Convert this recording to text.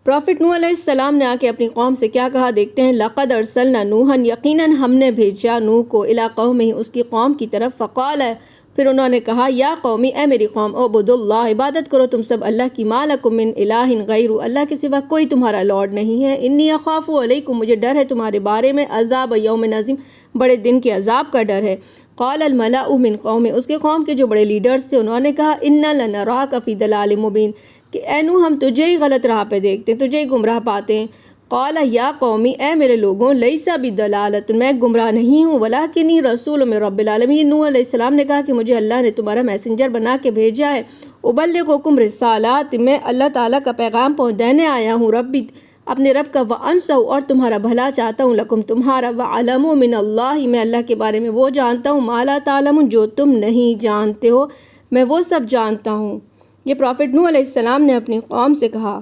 Profit نوح علیہ السلام نے آ کے اپنی قوم سے کیا کہا، دیکھتے ہیں۔ لَقَدْ أَرْسَلْنَا نُوحًا، یقیناً ہم نے بھیجا نوح کو، إِلَىٰ قَوْمِهِ، اس کی قوم کی طرف۔ فَقَالَ، پھر انہوں نے کہا، یا قومی، اے میری قوم، اعبدوا اللہ، عبادت کرو تم سب اللہ کی، مَا لَكُم مِّنْ إِلَٰهٍ غَيْرُهُ، اللہ کے سوا کوئی تمہارا لارڈ نہیں ہے۔ إِنِّي أَخَافُ عَلَيْكُم، مجھے ڈر ہے تمہارے بارے میں، عذاب یوم عظیم، بڑے دن کے عذاب کا ڈر ہے۔ قال الملأ من قوم، اس کے قوم کے جو بڑے لیڈرز تھے انہوں نے کہا، إِنَّا لَنَرَاكَ فِي ضَلَالٍ مُّبِينٍ، کہ اے نوح ہم تجھے ہی غلط راہ پہ دیکھتے ہیں، تجھے ہی گمراہ پاتے ہیں۔ قال یا قومی، اے میرے لوگوں، لیس بضلالۃ، میں گمراہ نہیں ہوں، ولکنی رسول من رب العالمین، نوح علیہ السلام نے کہا کہ مجھے اللہ نے تمہارا میسنجر بنا کے بھیجا ہے۔ ابلغکم رسالات، میں اللہ تعالیٰ کا پیغام پہنچانے آیا ہوں، ربی، اپنے رب کا، وانصح، اور تمہارا بھلا چاہتا ہوں، لکم، تمہارا، وعلم من اللہ، میں اللہ کے بارے میں وہ جانتا ہوں، ما لا تعلمون، جو تم نہیں جانتے ہو، میں وہ سب جانتا ہوں۔ یہ پروفٹ نوح علیہ السلام نے اپنی قوم سے کہا۔